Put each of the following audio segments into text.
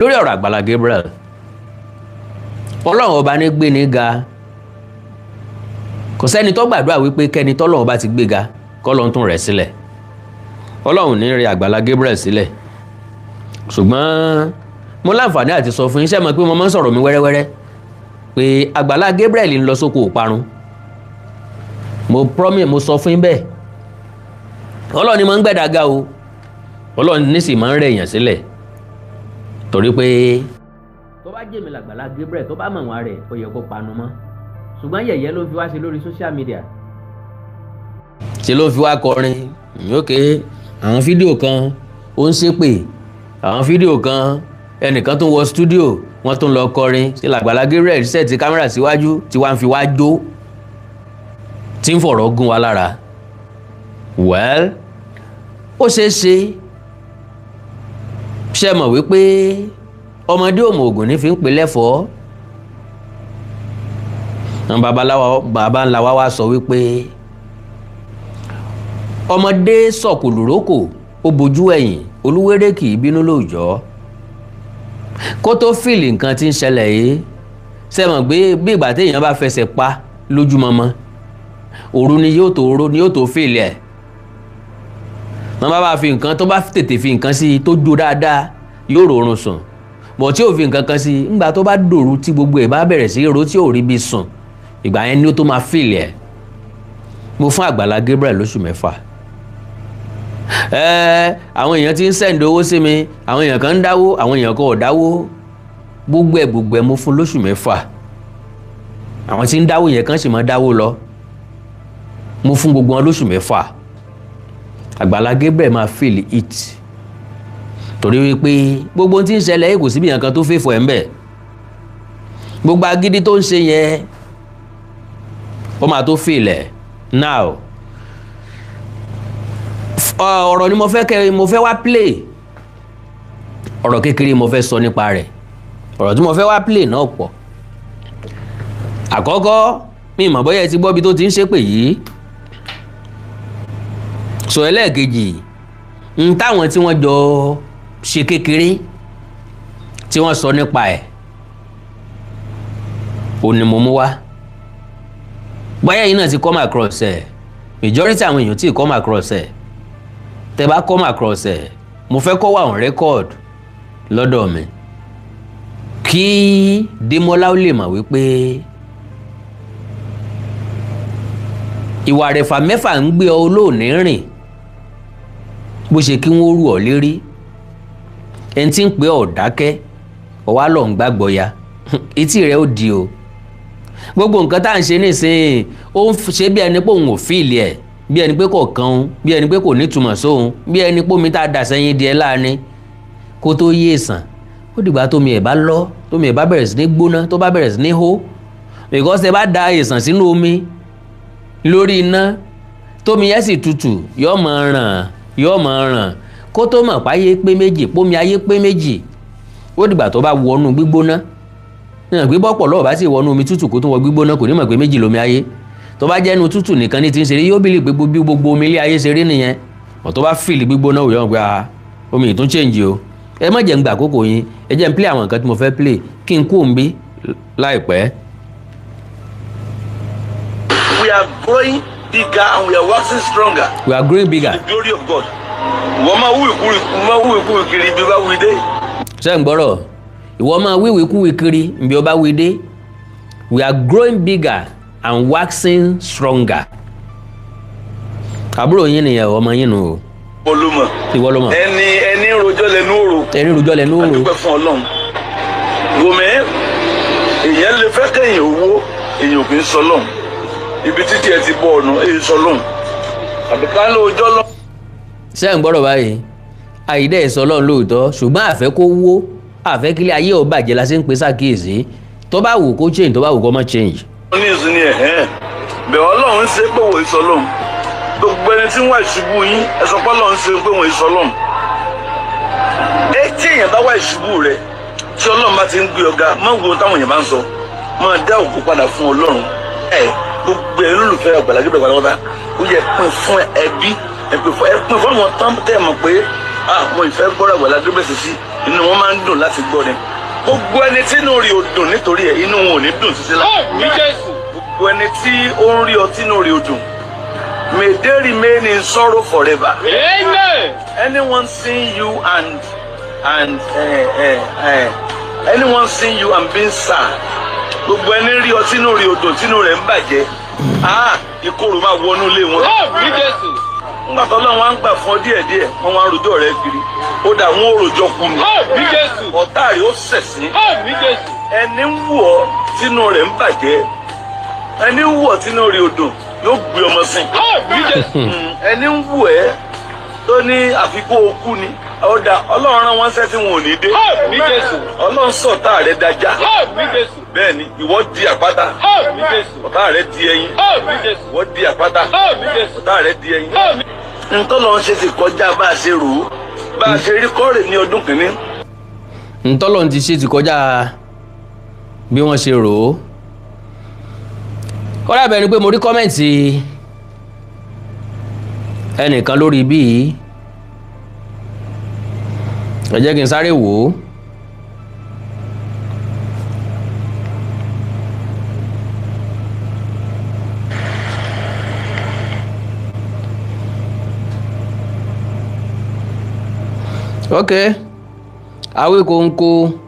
lórí ọ̀rọ̀ Àgbàlá Gabriel Ọlọ́run ọba ní gbé ní ga kò sẹ́ni tó gbàdúrà wípé kẹ́ni tọ́lọ́run bá ti gbé ga kọ́lọ́run tún rẹ̀ sílẹ̀ Ọlọ́run ní rẹ̀ Àgbàlá Gabriel sílẹ̀ ṣùgbọ́n mo láǹfààní àti sọ fún yín ṣé mọ̀ pé mo máa ń sọ̀rọ̀ mi wẹ́rẹ́wẹ́rẹ́ pé Àgbàlá Gabriel ń lọ sóko òparun mo sọ fún yín bẹ́ẹ̀ Ọlọ́run ni máa ń gbẹ̀dá ga o Ọlọ́run ní sì máa ń rẹ̀ èèyàn sílẹ̀ torí pé tó bá jẹ́ mi l'Àgbàlá Gabriel tó bá mọ̀ wá rẹ̀ ó yẹ kó panu mọ́ ṣùgbọ́n yẹ̀yẹ́ ló fi wá ṣe lórí social media ṣe ló fi wá kọrin òkè àwọn fídíò kan ó ń ṣépè àwọn fídíò kan ẹnìkan tó wọ stúdíò wọ́n tún lọ kọrin ṣe l'Àgbàlá Gabriel sẹ́ẹ̀tì kámẹ́rà síwájú tí wọ́n fi wá jó tí ń fọ̀rọ̀ gún wa lára well ó ṣeé ṣe mọ̀ wípé ọmọdé òmò ògùn ní fi ń pè lẹ́fọ̀ọ́ bàbá ńlá wa wá sọ wípé ọmọdé sọ̀kòlùrókò ó bojú ẹ̀yìn olúwéré kì í bínú lóòjọ́ kó tó fìlì nǹkan tí ń ṣẹlẹ̀ yìí sẹ́mọ̀ gbé bí ìgbà téèyàn bá fẹsẹ̀ pa lójúmọmọ òru ni yóò tó fìlì ẹ̀ wọ́n bá fi nǹkan tó bá tètè fi nǹkan sí tó jó dáadáa yóò rọrùn sùn bọ̀ tí ò fi nǹkan kan sí ńgbà tó bá dòru tí gbogbo ẹ̀ bá bẹ̀rẹ̀ sí ro tí ò rí bí sùn ìgbà yẹn ni ó tó máa fìlì ẹ̀ mo fún Àgbàlá Gabriel lóṣù 6 àwọn èèyàn ti ń sẹ́ǹdì owó sí mi àwọn èèyàn kan ń dáwó àwọn èèyàn kan ò dáwó gbogbo ẹ̀ mo fún lóṣù 6 àwọn tí ń dáwó yẹn kan sì máa dáwó lọ mo fún gbogbo wọn lóṣù 6 Àgbàlá Gabriel máa feel it torí wípé gbogbo tí ń ṣẹlẹ̀ kò síbi nǹkan tó fẹ́fọ̀ ẹ̀ ń bẹ̀ gbogbo agídí tó ń ṣe yẹn ó máa tó feel ẹ̀ now ọ̀rọ̀ ni mo fẹ́ wá play ọ̀rọ̀ kékeré mo fẹ́ sọ nípa rẹ̀ ọ̀rọ̀ tí mo fẹ́ wá play náà pọ̀ àkọ́kọ́ mi mọ̀ bóyá ẹ ti gbọ́ bí tó ti ń ṣépè yìí sọ ẹlẹ́ẹ̀kejì ń táwọn tí wọ́n jọ ṣe kékeré tí wọ́n sọ nípa ẹ̀ ò ní mo mú wá bóyá yìí náà ti come across ẹ̀ majority àwọn èèyàn tí come across ẹ̀ tẹ́ bá come across ẹ̀ mo fẹ́ kó wà on record lọ́dọ̀ mi kí Démọ́lá ó lè mọ̀ wípé ìwà rẹ̀fà 6 ń gbé ọ olóòní rìn bó ṣe kí wọ́n rú ọ lérí ẹni tí ń pè ọ́ dákẹ́ ọ̀wá lọ ń gbàgbọ́ ya etí rẹ̀ ó di o gbogbo nǹkan tá à ń ṣe nísìnyí ó ń ṣe bí ẹni pé òun ò fíìlì ẹ̀ bí ẹni pé kò kan òun bí ẹni pé kò nítumọ̀ sóhun bí ẹni pé omi tá a dà sẹ́yìn díẹ̀ láàrin kó tó yé sàn ó dìgbà tómi ẹ̀ bá lọ tómi ẹ̀ bá bẹ̀rẹ̀ sí ní gbóná tó bá bẹ̀rẹ̀ sí ní hó because ẹ bá da èsàn sínú omi lórí iná tómi yẹn sì tutù yóò máa ràn kó tó mọ̀ páyé pé méjì pómi ayé pé méjì ó dìgbà tó bá wọnú gbígbóná náà gbígbọ́ pọ̀ lọ́wọ́ bá sì wọnú omi tútù kó tó wọ gbígbóná kò ní mọ̀ pé méjì lomi ayé tó bá jẹ́nu tútù nìkan ní ti ń ṣeré yóò bìlì pé gbogbo omi ilé ayé ṣeré nìyẹn ọ̀ tó bá fìlì gbígbóná òyò ọ̀gbà omi ìtún change o ẹ má jẹ́ ń gbà àkókò yín ẹ jẹ́ ń play àwọn nǹkan tí mo fẹ́ play kí n kú òǹbí láìpẹ́. We are growing bigger and we are waxing stronger. We are growing bigger. To the glory of God. Wọ́n máa wúwo ìkúrì kiri ibi bá wí dé. ṣé ń gbọ́rọ̀ ìwọ máa wíwèé kúwèé kiri ibi ọba wí dé. We are growing bigger and waxing stronger. àbúrò yín nìyẹn ọmọ yín nù o. Olúmọ. ìwọ ló mọ̀. ẹni rojọ́ lẹ́nu òrò. ẹni rojọ́ lẹ́nu òrò. adúpẹ́ fún Ọlọ́run. Gòmẹ́ èèyàn lè fẹ́ kẹ́yìn owó èèyàn kì í sọ lọ́hùn. Ibi títí ẹ ti bọ̀ ọ̀nà èyí sọ lọ́hùn. àbíká ló ọjọ́ lọ. ṣé ń gbọ́rọ̀ báyìí àyídẹ́ ìsọ Ọlọ́run lóòótọ́ ṣùgbọ́n àfẹ́ kó wó àfẹ́ kílé ayé ò bàjẹ́ la ṣe ń pè sákìyèsí tó bá wù kó change tó bá wù kó má change. ní ìsúní ẹ̀hẹ́n bẹ̀ Ọlọ́run ṣe pé wò ìsọ lọ́hùn. gbogbo ẹni tí ń wá ìṣubú yín ẹ sọ pé Ọlọ́run ṣe pé wò ìsọ lọ́hùn. tí èèyàn bá wá ìṣubú rẹ tí Ọlọ́run bá ti ń gbé ọ̀gá má wo táwọn èèyàn bá ń sọ máa dá òkú padà fún Ọlọ́run. gbogbo ẹ lólùfẹ́ Àgbàlá Gabriel pátápátá ó yẹ pín fún ẹbí ẹ pín fún àwọn tán tẹ́ ẹ mọ̀ pé mo ìfẹ́ gbọ́dọ̀ Àgbàlá Gabriel sí inú wọn máa ń dùn láti gbọ́ ni gbogbo ẹni tí inú rí o dùn nítorí ẹ̀ inú wọn ò ní dùn títí láti gbogbo ẹni tí ó ń rí ọ tí inú rí o dùn may they remain in sorrow forever. Amen. Anyone seeing you and anyone seeing you and being sad gbogbo ẹni rí ọ tí inú rí o dùn tí inú rẹ̀ ń bàjẹ́ ìkorò máa wọnú ilé wọn. nígbà tó lọ́wọ́ á ń gbà fún ọ díẹ̀díẹ̀ wọ́n wá ń rojọ́ rẹ kiri ó dà wọ́n ó rojọ́ kú ni ọ̀tá rẹ̀ ó ṣẹ̀sín ẹni ń wù ọ́ tínú rẹ̀ ń bàjẹ́ ẹni ń wù ọ́ tínú rẹ̀ ò dùn yóò gbé ọmọ sìn ẹni ń wù ẹ́ tó ní àfikún okú ni ọ̀dà ọlọ́run rán wọn ṣẹ́ tí wọn ò ní dé ọlọ́run sọ̀tá rẹ̀ dájá bẹ́ẹ̀ ni ìwọ di àpáta ọ̀tá rẹ̀ di ẹyin ìwọ di àpáta ọ̀tá rẹ̀ di ẹyin ntọ́lọ́ ṣe ti kọjá bá a ṣe rò ó bá a ṣe rí kọ́rè ní ọdún kìíní. ntọ́lọ́ ti ṣe ti kọjá bí wọ́n ṣe rò ó ó dàbẹ̀ ni pé mo rí kọ́mẹ̀ntì ẹnìkan lórí bíi ẹ jẹ́ kí n sáré wò ó. Okay, Awikonko.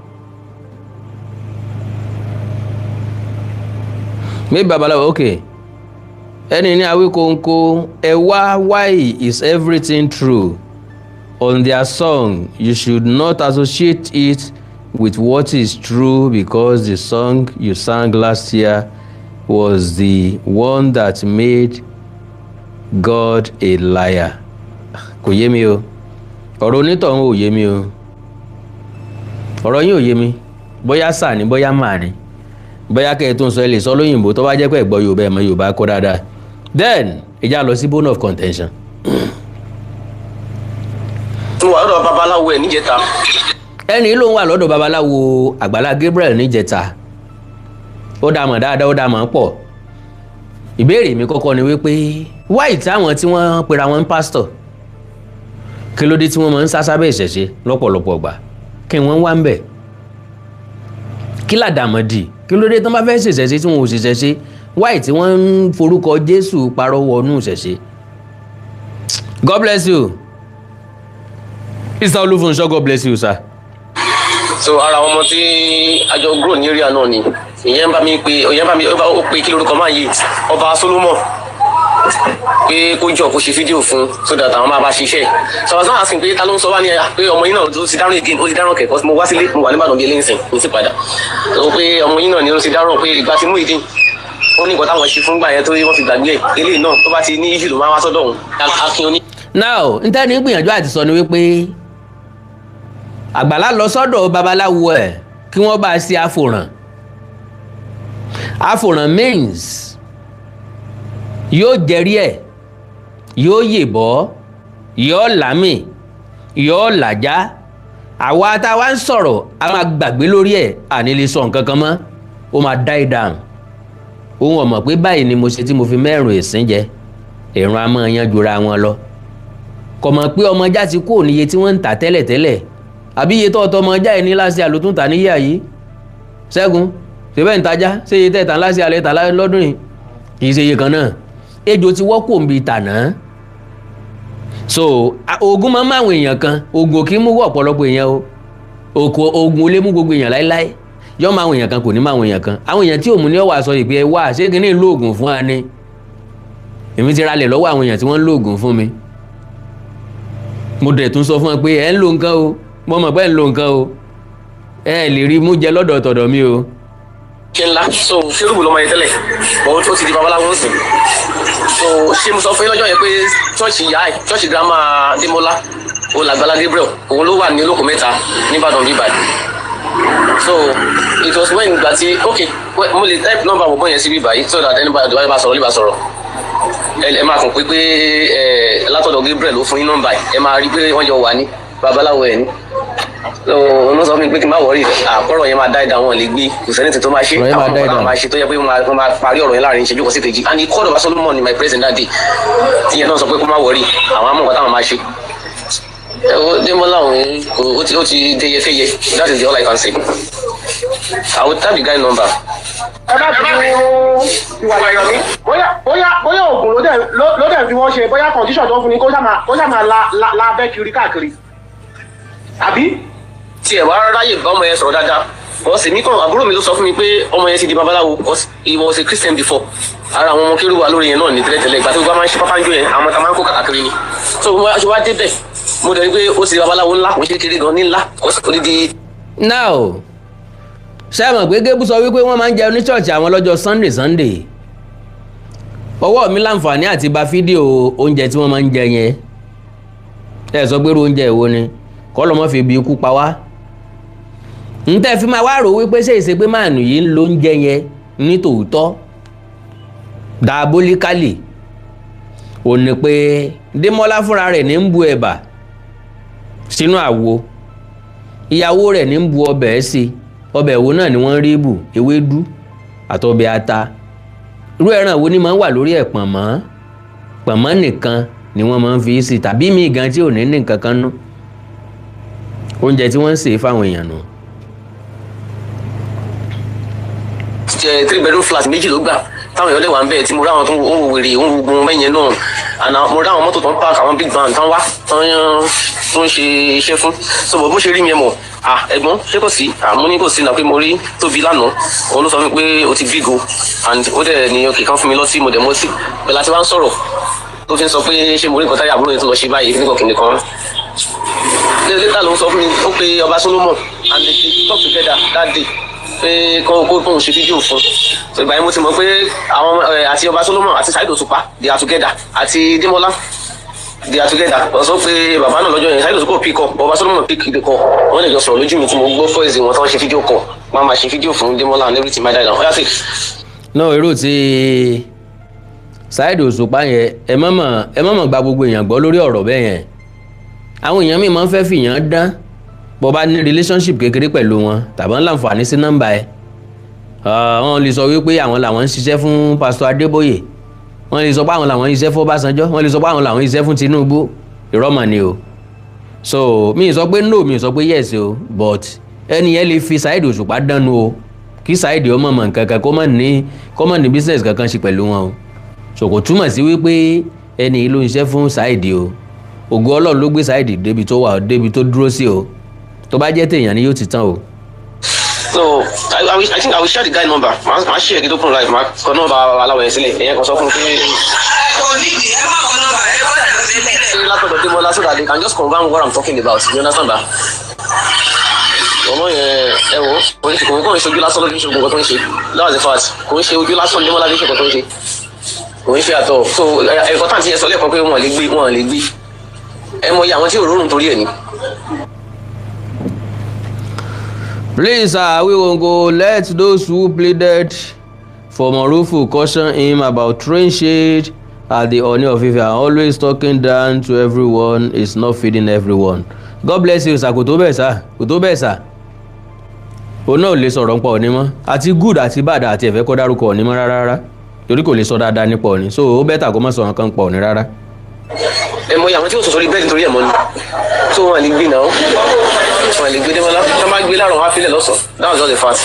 Maybe Babalawo, okay. Ẹni ní Awikonko, why is everything true on their song? You should not associate it with what is true because the song you sang last year was the one that made God a liar. Kò yé mi o. Ọ̀rọ̀ onítọ̀hún ò yé mi o. Ọ̀rọ̀ yín ò yé mi. Bóyá sà ni bóyá mà ni. Bóyá kẹ́ ẹ tó ń sọ ẹ lè sọ lóyìnbó tó bá jẹ́ pé ẹ gbọ́ Yorùbá ẹ mọ̀ Yorùbá kó dáadáa. Then ìjà lọ sí bone of contention. Mo wà lọ́dọ̀ babaláwo ẹ̀ níjẹta. Ẹni ló ń wà lọ́dọ̀ babaláwo Àgbàlá Gabriel níjẹta. Ó dá mọ̀ dáadáa ó dá mọ̀ pọ̀. Ìbéèrè mi kọ́kọ́ ni wípé why táwọn tí wọ́n pera wọn pásítọ̀ kí ló dé tí wọ́n máa ń sásábẹ́ ìṣẹ̀ṣe lọ́pọ̀lọpọ̀ ọgbà kí wọ́n wá ń bẹ̀ kí làdàmọ̀dì kí ló dé tí wọ́n bá fẹ́ ṣèṣẹ̀ṣe tí wọ́n ò ṣèṣẹ̀ṣe wáì tí wọ́n ń forúkọ Jésù parọ́ wọnú ìṣẹ̀ṣe. God bless you Mr. Olúfúnṣọ́, God bless you sir. So ara àwọn ọmọ tí àjọ grow ní area náà ni ìyẹn bá mi pé ó pe kí lórúkọ máa yé Ọba Solomon pé kó jọ kó ṣe fídíò fún so that àwọn máa bá ṣiṣẹ́ so I was not asking pé ta ló ń sọ wá ní ẹ̀yà pé ọmọ yín náà ó ti dáràn again ó ti dáràn kẹ̀kọ́ mo wá sílé mo wà nígbàdàn bíi eléyìí sìn mo sì padà so pé ọmọ yín náà ni ó ti dáràn pé ìgbà tí mú ìdí ó ní nǹkan táwọn ṣe fún gbà yẹn tó wọ́n fi gbàgbé ẹ̀ eléyìí náà tó bá ti ní issue ló máa wá sọ́dọ̀ òun akin oní. Now ntẹ́ni gbìyànjú àti sọ ni wípé Àgbàlá lọ sọ́dọ̀ babaláwo ẹ̀ kí wọ́n bá ṣe àfòràn means yóò jẹ́rí ẹ̀ yóò yèbọ́ yóò lámì yóò làjá àwa tá a wá ń sọ̀rọ̀ a máa gbàgbé lórí ẹ̀ àní lè sọ nǹkan kan mọ́ ó máa die down òun ò mọ̀ pé báyìí ni mo ṣe tí mo fi mẹ́rùn ìsín jẹ èrùn a máa yan jura wọn lọ kò mọ̀ pé ọmọ ajá ti kú níye tí wọ́n ń tà tẹ́lẹ̀tẹ́lẹ̀ àbí iye tó ọtọ ọmọ ajá yìí ní láti àlòtún tà níyà yìí Ṣẹ́gun ṣèbẹ́ ń tajà ṣé iye tẹ̀ tà láti àlẹ́ tà lọ́dún yìí kì í ṣe iye kan náà ejò ti wọ́pọ̀ ń bi tànà so ogun máa ń mú àwọn èèyàn kan ogun kì í mú ọ̀pọ̀lọpọ̀ èèyàn o ogun olé mú gbogbo èèyàn láéláé yọ máa àwọn èèyàn kan kò ní máa àwọn èèyàn kan àwọn èèyàn tí òun ní ọwọ́ àṣọ ìpè wá ṣé kí ní ìlú oògùn fún wa ni èmi ti ralẹ̀ lọ́wọ́ àwọn èèyàn tí wọ́n ń lo oògùn fún mi mo dẹ̀ tún sọ fún wọn pé ẹ̀ ń lo nǹkan o mo mọ̀ pé ẹ̀ ń lo nǹkan o ẹ lè rí mú jẹ lọ́dọ̀ tọ̀dọ̀ mi o. ṣe ńlá so ṣerúbù lọmọ yẹn tẹ́lẹ̀ òun tó ti di babaláwo ń sìn so ṣé mo sọ fún yín lọ́jọ́ yẹn pé ṣọ́ọ̀ṣì ìyá ẹ̀ ṣọ́ọ̀ṣì girama Adémọ́lá òun l'Àgbàlá Gabriel òun ló wà ní Olóko Mẹ́ta nìbàdàn bíbáyìí so it was when ìgbà tí okay mo lè type number bọ̀bọ̀ yẹn sí bíbáyìí so that anybody bá sọ̀rọ̀ lè bá sọ̀rọ̀ ẹ máa kàn pé látọ̀dọ̀ Gabriel ló fún yín nọ́mbà ẹ máa rí pé wọ́n jọ wà ní babaláwo ẹ̀ ní so wọ́n sọ fún mi pé kí n má wọrí àkọ́rọ̀ yẹn máa dá ìdá wọn lè gbé kò sẹ́ni tó máa ṣe àwọn ọmọ náà máa ṣe tó yẹ pé wọ́n máa parí ọ̀rọ̀ yẹn láàrin ìṣẹ́jú kan sí kejì and he called Ọba Solomon in my presence that day ìyẹn náà sọ pé kó má wọrí àwọn amọ̀kọ́ táwọn máa ṣe Demola ó ti deye feye. That is the all I can say. I will tap the guy number. ẹ bá fi ìwà ìyọ̀mí bóyá oògùn ló dẹ̀ fi wọ́n ṣe bóyá condition tó fún ni kó ṣá máa la abẹ́ kiri káàkiri àbí. Tí ẹ wá ráyè bá ọmọ yẹn sọ̀rọ̀ dáadáa wọ́n sì mí kàn àbúrò mi ló sọ fún mi pé ọmọ yẹn ti di babaláwo he was a Christian before ara àwọn ọmọ kérúwà lórí yẹn náà ní tẹ́lẹ̀tẹ́lẹ̀ ìgbà tí gbogbo máa ń ṣe pápánjọ yẹn àwọn tá máa ń kó káàkiri ni so wọ́n aṣọ wá débẹ̀ mo dẹ̀ rí pé ó ti di babaláwo ńlá kò ṣe kékeré gan ní ńlá odidi. now ṣáàmù pé Gébú sọ wípé wọ́n máa ń jẹun ní ṣọ́ọ̀ṣì àwọn lọ́jọ́ Sunday ọwọ́ mi láǹfààní àti bá fídíò oúnjẹ tí wọ́n máa ń jẹ yẹn ẹ sọ pé irú oúnjẹ ìwo ni kọ́ lọ́mọ́ fi ibi ikú pa wá ń tẹ́ fi máa wá rò wípé ṣe ìṣe pé máàlù yìí ń lo oúnjẹ yẹn ní tòótọ́ diabolically ò ní pé Démọ́lá fúnra rẹ̀ ní ń bu ẹ̀bà sínú àwo ìyàwó rẹ̀ ní ń bu ọbẹ̀ sí ọbẹ̀ wo náà ni wọ́n rí bù ewédú àtọbẹ̀ ata irú ẹran wo ni máa ń wà lórí ẹ̀ pọ̀nmọ́ nìkan ni wọ́n máa ń fi sí tàbí míì gan tí ò ní nǹkan kan nú oúnjẹ tí wọ́n ń sè fáwọn èèyàn nù. 3 bedroom flat méjì ló gbà táwọn èèyàn lè wà ń bẹ̀ tí mo ráwọn tó ń wo wèrè ń rugun mẹ́yẹn náà àná mo ráwọn mọ́tò tó ń park àwọn big van tán wá tó ń ṣe iṣẹ́ fún so bó ṣe rí mi ẹ mọ̀ ẹ̀gbọ́n ṣé kò sí àmú ní kò sí náà pé mo rí Tóbi lánàá òun ló sọ fún mi pé o ti big o and ó dẹ̀ ní òkè kan fún mi lọ́tí mo dẹ̀ mọ́tí pẹ̀lú àti wá ń sọ̀rọ̀ tó fi ń sọ pé ṣé mo rí nǹkan táyà àbúrò yẹn tó lọ ṣe báyìí nígbà kìnìkan lẹ́tà ló ń sọ fún mi ó pe Ọba Solomon and they talk together that day pé kó bóun ṣe fídíò fún so ìgbà yẹn mo ti mọ̀ pé àwọn àti Ọba Solomon àti Saheed Òṣùpá they are together àti Démọ́lá they are together wọ́n sọ pé bàbá náà lọ́jọ́ yẹn Saheed Òṣùpá pick up Ọba Solomon pick the call wọ́n lè jọ sọ̀rọ̀ lójú mi tí mo gbọ́ fọ́ọ̀sì wọn tí wọ́n ṣe fídíò call máa ṣe fídíò fún Démọ́lá and everything my dad ọ̀yá sí. náà irú tí Saheed Òṣùpá yẹn ẹ mọ̀mọ̀ gba gbogbo èèyàn gbọ́ lórí ọ̀rọ̀ bẹ́ẹ̀ yẹn àwọn èèyàn míì máa ń fẹ́ fìyàn dán bó bá ní relationship kékeré pẹ̀lú wọn tàbí ń láǹfààní sí nọ́mbà ẹ̀ wọ́n lè sọ wípé àwọn làwọn ń ṣiṣẹ́ fún Pastor Adébóyè wọ́n lè sọ pé àwọn làwọn ń ṣiṣẹ́ fún Ọbásanjọ́ wọ́n lè sọ pé àwọn làwọn ń ṣiṣẹ́ fún Tinubu ìrọ́mọ̀ ni o so mi sọ pé no mi sọ pé yes o but ẹni yẹn lè fi Saheed Òṣùpá dánu o kí Saheed ọmọ mọ̀ nǹkan kan kó mọ̀ ní business kankan ṣe pẹ̀lú wọn o so kò túmọ̀ sí wípé ẹni yìí ló ń ṣiṣẹ́ fún Saheed o ògo Ọlọ́run ló gbé Saheed débi tó wà débi tó dúró sí o tó bá jẹ́ tèèyàn ni yóò ti tán o. so I think I will share the guy number màá ṣe èké tó kún live màá kọ nọ́mbà aláwọ̀ yẹn sílẹ̀ ẹ̀yẹn kan sọ fún mi pé. látọ̀dọ̀ Démọ́lá so that they can just confirm what I'm talking about you understand that. ọmọ yẹn ẹ wo kò ń ṣe ojú lásán lójú ìṣògùn kan tó ń ṣe that was the fact kò ń ṣe ojú lásán Démọ́lá lójú ìṣògùn tó ń ṣe kò ń ṣe àtọ̀ so ẹ̀kọ́ tàǹtí yẹn sọ lẹ́ẹ̀kan pé wọ́n lè gbé ẹ mọ iye àwọn tí òrórùn torí ẹ̀ ni. Please, we will go let those who pleaded for Morufú caution him about throwing shade at the Ooni of Ife and always talking down to everyone is not feeding everyone. God bless you, sir. Kò tó bẹ́ẹ̀ sà. Òun náà ò lè sọ̀rọ̀ nípa Ọọ̀ni mọ́. Àti good àti bad àti ẹ̀fẹ́ kọ́ dárúkọ Ọọ̀ni mọ́ rárá. Torí kò lè sọ dáadáa nípa Ọọ̀ni. So ó bẹ́tà kó má sọ nǹkan pa Ọọ̀ni rárá. ẹ mọ iye àwọn tí ó sọ sórí bẹ́ẹ̀ nítorí ẹ̀ mọ́ ni so wọn lè gbé náà wọn lè gbé Démọ́lá tó máa gbé láàrọ̀ wọn á filẹ̀ lọ́sàn that was just the fact.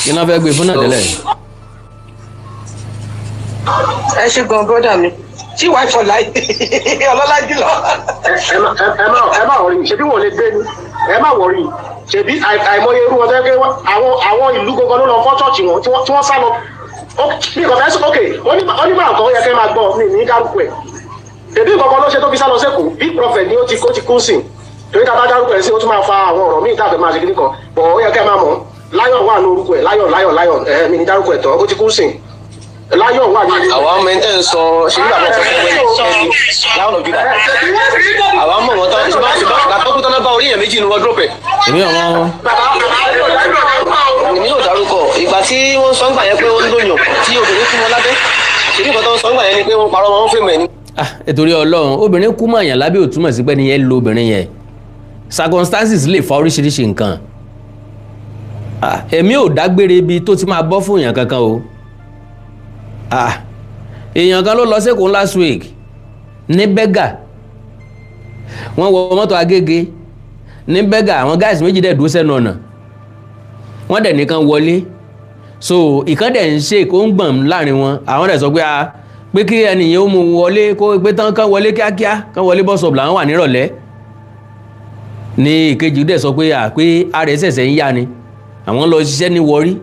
Iná fẹ́ gbé fún náà tẹ́lẹ̀. ẹ ṣe gan bọ́dà mi tí wàá fọ láì ọlọ́lá jùlọ. ẹ má wọrí ṣebí wọn lè gbé ni ẹ má wọrí ṣebí àìmọye irú wọn tẹ́ pé àwọn ìlú gbogbo ló lọ fọ́ ṣọ́ọ̀ṣì wọn tí wọ́n sá lọ bí nǹkan fẹ́ sọ ok onímọ̀ nǹkan yẹ kẹ́ máa gbọ́ mi ní dárúkọ ẹ̀ èbí nǹkan ló ṣe tó fi sá lọ sẹ́kù big prophet ni ó ti kún sí torí ká bá dárúkọ ẹ̀ sí ó tún máa fa àwọn ọ̀rọ̀ míì tàbí máa ṣe kíní kan bọ̀ ó yẹ kẹ́ máa mọ̀ Lion wà ní orúkọ ẹ̀ Lion mi ní dárúkọ ẹ̀ tán ó ti kún sí Lion wà ní. àwa ọmọ ẹni tẹ́ ń sọ ṣe nígbà tó fẹ́ ẹni láwọn òbí àwa mọ̀ wọ́n tán ṣùgbọ́n àtọ́kùn tán náà bá orí yẹn méjì ní wọ́dúrópẹ̀. èmi ọmọ èmi yóò dárúkọ ìgbà tí wọ́n sọ ń gbà yẹn pé ó ń lóyún tí obìnrin fún wọn lábẹ́ ṣèbí nǹkan tó ń sọ ń gbà yẹn ni pé wọ́n parọ́ wọn fèmọ̀ ẹ̀ ni. nítorí Ọlọ́run obìnrin kú mọ̀ àyàn lábẹ́ òtúmọ̀ sí pé ni yẹn lo obìnrin yẹn circumstances lè fa oríṣiríṣi nǹkan èmi ò dágbére ibi tó ti máa bọ́ fún èèyàn kankan o èèyàn kan ló lọ sẹ́kọ̀ọ́ last week ní bẹ́gà wọ́n wọ mọ́tò Agége ní bẹ́gà àwọn guys méjì dẹ̀ dúró sẹ́nu ọ̀nà wọ́n dẹ̀ nìkan wọlé so ìkan dẹ̀ ń ṣe kó ń gbọ̀n láàrin wọn àwọn dẹ̀ sọ pé kí ẹnìyàn ó mú wọlé kó pé tán kán wọlé kíákíá kán wọlé bọ́sọ̀bù làwọn wà nírọ̀lẹ́ ní ìkejì dẹ̀ sọ pé ààrẹ ṣẹ̀ṣẹ̀ ń yá ni àwọn lọ ṣiṣẹ́ ní Warri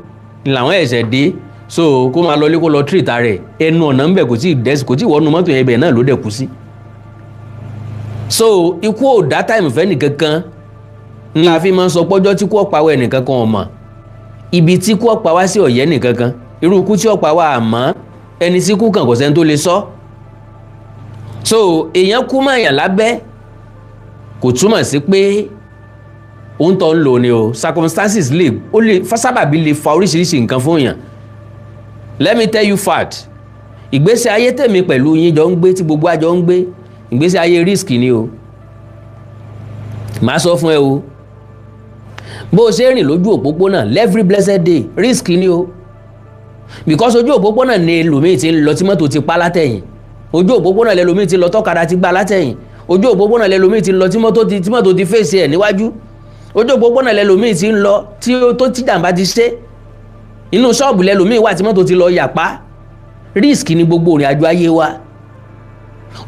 ni làwọn ẹ̀ṣẹ̀ dé so kó máa lọlé kó lọ treat rẹ̀ ẹnu ọ̀nà ń bẹ̀ kò tí wọnú mọ́tò yẹn ibẹ̀ náà ló dẹ̀ kú sí so ikú ò dá táìmù fẹ́ nìkankan ńlá fi máa ń sọ pọ́jọ́ tí kú ọ̀pá wọ ẹnìkankan ọ̀mọ̀ ibi tí kú ọ̀pá wá sí ọ̀yẹ́ nìkankan irú ikú tí ọ̀pá wá àmọ́ ẹni tí kú kàn kò sẹ́ni tó lè sọ so èèyàn kú mọ́ èèyàn lábẹ́ kò túmọ̀ sí pé òun tọ́ ń lò ní o circumstances ó lè sábàbí lè fa oríṣiríṣi nǹkan fún èèyàn let me tell you fact ìgbésí ayé tèmi pẹ̀lú yín jọ ń gbé tí gbogbo àjọ ń gbé ìgbésí ayé risk ni o màá sọ fún ẹ o bó o ṣe rìn lójú òpópónà every blessed day risk ni o because ojú òpópónà ni ẹlòmíì ti ń lọ tí mọ́tò ti pa látẹ̀yìn ojú òpópónà lẹlòmíì ti lọ tọ́kadà ti gbá látẹ̀yìn ojú òpópónà lẹlòmíì ti lọ tí mọ́tò ti fèsì ẹ̀ níwájú ojú òpópónà lẹlòmíì ti ń lọ tí jàǹbá ti ṣe inú ṣọ́ọ̀bù lẹlòmíì wà tí mọ́tò ti lọ yàpá risk ni gbogbo ìrìn àjò ayé wa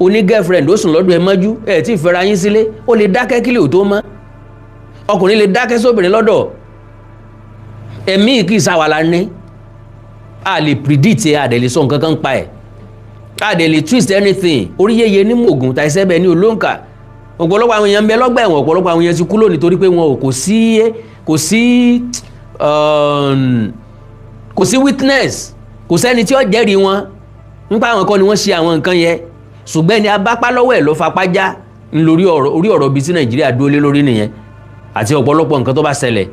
o ní girlfriend ó sùn lọ́dún ẹ mọ́jú ẹ tí ì fẹ́ra yín sílé ó lè dákẹ́ kílè ò tó mọ́ ọkùnrin lè dákẹ́ sóbìnrin lọ́dọ̀ ẹ̀mí kì í sáwàlá ní a lè predict ẹ àdẹ̀ lè sọ nǹkan kan pa ẹ̀ àdẹ̀ lè twist anything orí yẹyẹ ní mògùn tàì sẹ́bẹ̀ ní olóǹkà ọ̀pọ̀lọpọ̀ àwọn èèyàn ń bẹ lọ́gbà ẹ̀wọ̀n ọ̀pọ̀lọpọ̀ àwọn èèyàn ti kú lónìí torí pé wọn kò sí witness kò sẹ́ni tí ó jẹ́rìí wọn nípa àwọn kan ni wọ́n ṣe àwọn nǹkan yẹn ṣùgbọ́n ẹni abápá lọ́wọ́ ẹ̀ ló fapá já lórí orí ọ̀rọ̀ bíi tí Nàìjíríà dúró lé lórí nìyẹn àti ọ̀pọ̀lọpọ̀ nǹkan tó bá ṣẹlẹ̀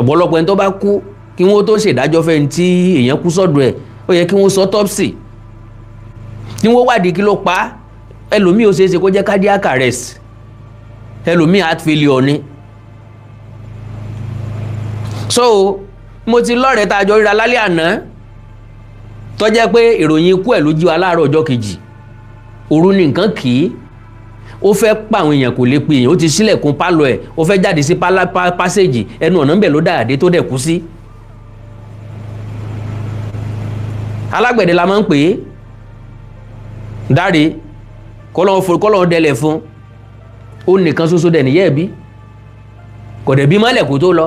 ọ̀pọ̀lọpọ̀ ẹni tó bá kú kí wọ́n tó ṣèdájọ́ fẹ́ ní tí èèyàn kú sọ́dọ̀ ẹ̀ ó yẹ kí wọ́n sọ autopsy kí wọ́n wádìí kí ló pa ẹlòmíì ó ṣeé ṣe kó jẹ́ cardiac arrest ẹlòmíì heart failure ni so mo ti lọ́rẹ̀ẹ́ tá a jọ ríra lálẹ́ àná tó jẹ́ pé ìròyìn ikú ẹ̀ ló jí wa láàárọ̀ ọjọ́ kejì òru ni nǹkan kì í ó fẹ́ pa àwọn èèyàn kò lè pe èèyàn ó ti ṣílẹ̀kùn pálọ̀ ẹ̀ ó fẹ́ jáde sí pásẹ̀jì ẹnu ọ̀nà ńbẹ̀ ló dàdé tó dẹ̀ kú sí. alágbẹ̀dẹ la máa ń pè é dáre kọ́lọ́n dẹlẹ̀ fún ó nìkan ṣoṣo dẹ̀ níyẹ́ bí kò dẹ̀ bí mọ́lẹ̀ kó tó lọ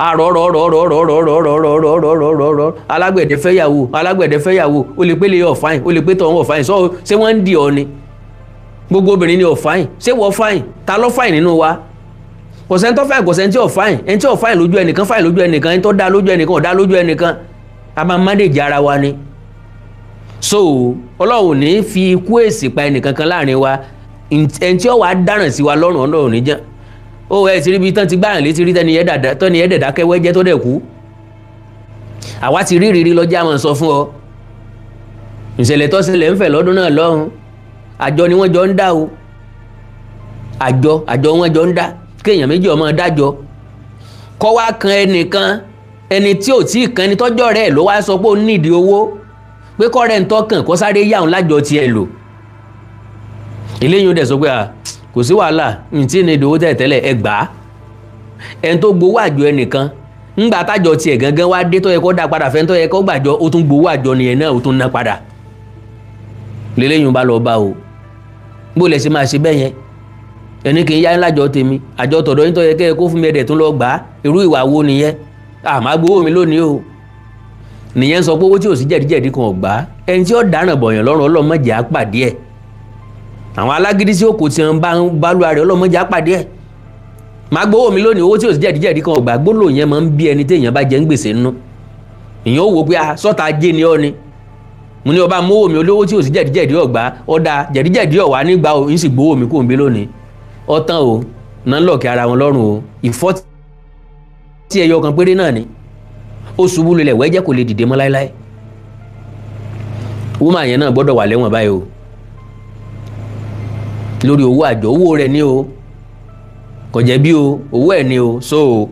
àrọ̀rọ̀rọ̀rọ̀rọ̀rọ̀rọ̀rọ̀rọ̀rọ̀rọ̀ alágbẹ̀dẹ fẹ́yàwó ó lè pé lè ọ̀fáìn ó lè pé tọ̀hún ọ̀fáìn sọ ṣé wọ́n ń di ọ ni gbogbo obìnrin ni ọ̀fáìn ṣé wọ́n fáìn ta ló fáìn nínú wa kò sẹ́ni tó fáìn kò sẹ́ni tí ọ̀fáìn ẹni tí ọ̀fáìn lójú ẹnìkan fáìn lójú ẹnìkan ẹni tó dá lójú ẹnìkan ò dá lójú ẹnìkan a máa manage ara wa ni so Ọlọ́run ní fi ikú èsì pa ẹnìkan kan láàrin wa ẹni tí ó wàá dáràn sí wa lọ́rùn Ọlọ́run ní jẹ́ ó ẹ ti rí bí tán ti gbáyàn létí rí tẹ́ni ẹ̀dẹ̀ dákẹ́wẹ́ jẹ́ tó dẹ̀ kú àwa ti rí rírí lọ́jà máa sọ fún ọ ìṣẹ̀lẹ̀ tó ṣẹlẹ̀ ń fẹ̀ lọ́dún náà lọ́hùn àjọ ni wọ́n jọ ń dá o àjọ wọn jọ ń dá kéèyàn méjì ọmọ dájọ kọ́ wá kan ẹnìkan ẹni tí ò tí ì kan ẹni tọ́jọ́ rẹ̀ ló wá sọ pé ó nídìí owó pé kọ́ rẹ̀ ń tọ́kàn kó sáré yà òun lájọ tiẹ̀ lò eléyìí ó dẹ̀ sọ pé kò sí wàhálà ntí ní ìdòwò tẹ́lẹ̀ ẹ gbà á ẹni tó gbowó àjọ ẹnìkan ńgbà tájọ tiẹ̀ gangan wá dé tó yẹ kó dá padà fẹ́ tó yẹ kó gbàjọ ó tún gbowó àjọ nìyẹn náà ó tún ná padà lélẹ́yìn bá lọ bá o bó lẹ ṣe máa ṣe bẹ́ẹ̀ yẹn ẹni kì í yá ńlájọ tèmi àjọ tọ̀dọ̀ yín tó yẹ kẹ́ ẹ kó fún mi ẹ̀dẹ̀ tún lọ gbà á irú ìwà wo nìyẹn àmọ́ gbowó mi lónìí o nìyẹn sọ pé owó tí ò sí jẹ̀díjẹ̀dí kan ọ̀gbá ẹni tí ó dáràn bọ̀yàn lọ́rùn ọlọ́mọdé á pàdé ẹ̀ àwọn alágídí tí ó kò tí wọn bá lu ààrẹ ọlọ́mọdé á pàdé ẹ̀ máa gbowó mi lónìí owó tí ò sí jẹ̀díjẹ̀dí kan ọ̀gbá gbólóhùn yẹn máa ń bí ẹni téèyàn bá jẹ ń gbèsè nínú ìyẹn ó wò pé sọ́ta ajé ni ọ́ ni mo ní ọba mówó mi olówó tí ò sí jẹ̀díjẹ̀dí ọ̀gbá ọ̀dà jẹ̀díjẹ̀dí ọ̀wá nígbà ò ń sì gbowó mi kò ń bí lónìí ọ̀tán o náà ń lọ̀kẹ́ ara wọn lọ́rùn o ìfọ́ tí ẹyọ kan péré náà ni ó ṣubú lulẹ̀ wẹ́jẹ́ kò lè dìde mọ́ láéláé wúmà yẹn náà gbọ́dọ̀ wà lẹ́wọ̀n báyìí o lórí owó àjọ owó rẹ̀ ní o kò jẹ̀bi o owó ẹ̀ ní o so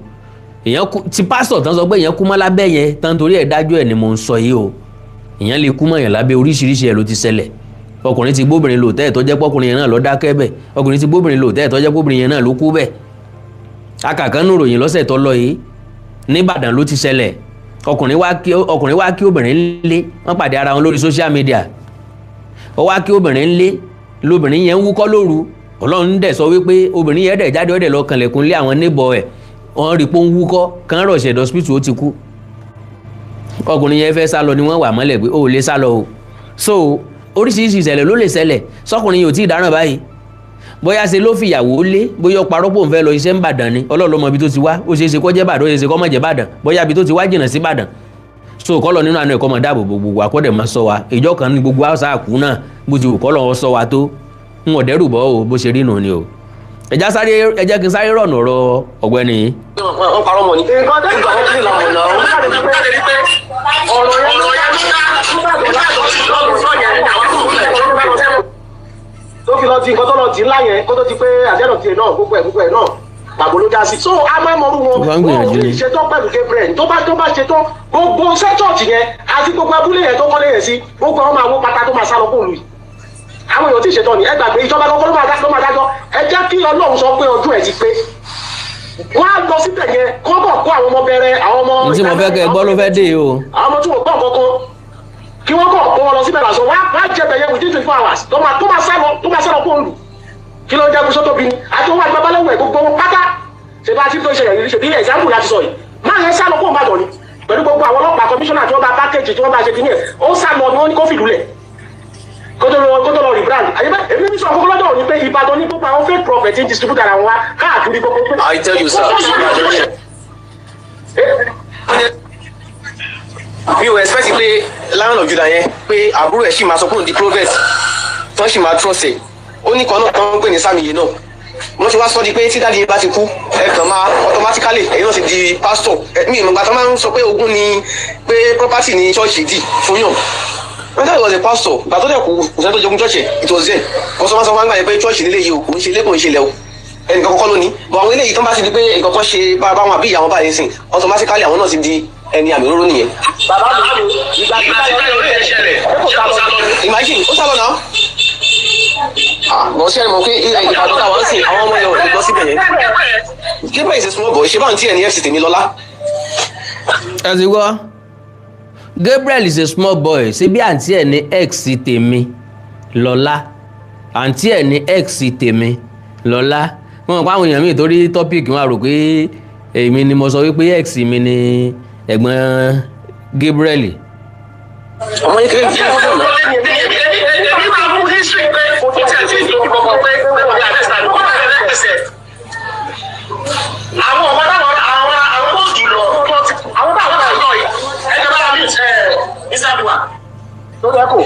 èèyàn kú ti pásítọ̀ tán sọ pé èèyàn kú mọ́ lábẹ́ yẹn tán torí ẹ̀ dájọ́ ẹ̀ ni mò ń sọ yìí o èèyàn lè kú mọ́ yẹn lábẹ́ oríṣiríṣi ẹ̀ ló ti ṣẹlẹ̀ ọkùnrin ti gbóbìnrin lò tẹ́ẹ̀ tó jẹ́ pọ́kùnrin yẹn náà ló dákẹ́ bẹ̀ ọkùnrin ti gbóbìnrin lò tẹ́ẹ̀ tó jẹ́ pọ́kùnrin yẹn náà ló kú bẹ̀. akàkánú ròyìn lọ́sẹ̀ tó lọ yìí nìbàdàn ló ti ṣẹlẹ̀ ọkùnrin wá kí obìnrin lé wọ́n pàdé ara wọn lórí social media ó wá kí obìnrin lé lóbìnrin yẹn ń wúkọ́ lóru ọlọ́run dẹ̀ sọ wípé obìnrin yẹn dẹ̀ jáde ó dẹ̀ lọ kànlẹ̀kùn lé àwọn níbọ̀ ẹ̀ wọ́n rí pé ó ń wúkọ́ kán rọ̀ ṣẹ̀dọ̀ hospital ó ti kú ọkùnrin yẹn fẹ́ sá lọ ni wọ́n wà mọ́lẹ̀ pé ó lè sá lọ o so oríṣiríṣi ìṣẹ̀lẹ̀ ló lè ṣẹlẹ̀ sọkùnrin yìí ò tí ì dáràn báyìí bóyá ṣe ló fìyàwó lé bóyá parọ́ pò ń fẹ́ lọ iṣẹ́ ń bàdàn ni ọlọ́run ló mọ ibi tó ti wá ó ṣeé ṣe kó jẹ́ bàdàn ó ṣeé ṣe kó má jẹ́ bàdàn bóyá ibi tó ti wá jìnnà sí bàdàn so kọ́lọ̀ nínú àná ẹ̀kọ́ mọ̀ dáàbò gbogbo àkọ́dẹ̀ máa sọ wa ìjọ kan ní gbogbo àṣà àkú náà bó ti wù kọ́lọ̀ sọ wa tó ń wọ̀ dẹ́rù bọ́ o bó ṣe rí nù ni o ẹ jẹ́ kí n sáré rọ̀nà ọ̀rọ̀ ọ̀gbẹ́ni yìí. wọ́n parọ́ mọ́ ni. nǹkan tẹ́lẹ̀ nígbà wọn kí ni làwọn náà. tó fi lọ ti nǹkan tó lọ ti ńlá yẹn kó tó ti pé àjẹ́nà tiẹ̀ náà gbogbo ẹ̀ náà pàbó ló já sí. so a máa ń mọrú wọn wọn ò fi ṣetán pẹ̀lú Gabriel tó bá ṣetán gbogbo iṣẹ́ church yẹn àti gbogbo abúlé yẹn tó kọ́lé yẹn sí gbogbo àwọn máa wó pátá tó máa sá lọ fóònù yìí àwọn èèyàn tí ì ṣetán ni ẹ gbàgbé ìjọba lọ́kọ́ ló máa dájọ́ ẹ jẹ́ kí Ọlọ́run sọ pé ọdún ẹ̀ ti pé wọ́n á lọ síbẹ̀ yẹn kọ́ bọ̀ kó àwọn ọmọ bẹ̀rẹ̀ àwọn ọmọ tí mo fẹ́ kẹ́ ẹ gbọ́ ló fẹ́ dé o. àwọn ọmọ tí wọ́n gbọ́ kankan kí wọ́n kọ́ kó wọn lọ síbẹ̀ lásán wọ́n á jẹ bẹ̀yẹ within 24 hours tó máa sá lọ fóònù kí ló ń jẹ́ kó sọ́tò bí ni àti owó àgbà balẹ̀ wẹ̀ gbogbo pátá ṣe bá ti tó ṣe yẹn ṣe bí example láti sọ yìí máa yẹn sá lọ fóònù bàjọ́ ni pẹ̀lú gbogbo àwọn ọlọ́pàá kọmíṣánná tí wọ́n bá pákéjì tí wọ́n bá ṣe kí ni ẹ̀ ó sá lọ ni wọ́n ní kó fìlú lẹ̀ kótó lọ rebrand èmi ní sọ àkókò lọ́dọ̀ òní pé Ìbàdàn ní gbogbo àwọn fake prophet ń distribute ara wọn káàkiri gbogbo. I tell you sir. mi ò expect pé Lion of Judah yẹn pé àbúrò ẹ̀ sì máa sọ pé òun di prophet tán sì máa trust ẹ̀ ó ní kan náà tán ń pè ní Sàmìyẹ náà wọ́n ti wá sọ di pé tí dáàdi bá ti kú ẹ kàn máa automatically ẹ̀yin náà ti di pastor mi ìmọ̀gbà tó máa ń sọ pé ogún ni pé property ni church dì fún yàn when I was a pastor ìgbà tó dẹ̀ kú kò sẹ́ni tó jogún church it was there kọ́sọ́mọ́ sọ fún àgbà yẹn pé church nílé yìí o kò ń ṣe ilé kò ń ṣe ilẹ̀ o ẹnìkan kọ́kọ́ lónìí bọ̀ àwọn eléyìí tó bá ti di pé nǹkan kan ṣe bá wọn àbí ìyàwó báyìí sìn automatically àwọn náà ti di ẹni àmì òróró nìyẹn. bàbá mi ìgbà tí káyọ̀ lórí ẹ̀ṣẹ̀ rẹ̀ ó sá lọ. imagine ó sá lọ náà. bọ̀ ṣe é mọ̀ pé Ìbàdàn táwọn ń sìn àwọn ọmọ yẹn ò lè gbọ́ síbẹ̀ yẹn. Gabriel is a small boy ṣé báwọn tí ẹ̀ ní FC tèmi lọ́lá. ẹ ti gbọ́ Gabriel is a small boy ṣé bí àǹtí ẹ̀ ní x tèmi lọ́lá àǹtí ẹ̀ ní x tèmi lọ́lá wọ́n mọ̀ pé àwọn èèyàn míì torí tọ́pìkì wọn rò pé èmi ni mo sọ wípé x mi ni ẹ̀gbọ́n Gabriel. ọmọ yẹn kéré díẹ̀ fún mi. àwọn ọmọ táwọn àwọn tó jù lọ àwọn táwọn náà lọ yìí ẹgbẹ́ bá mi ìsàdùà tó yẹ kó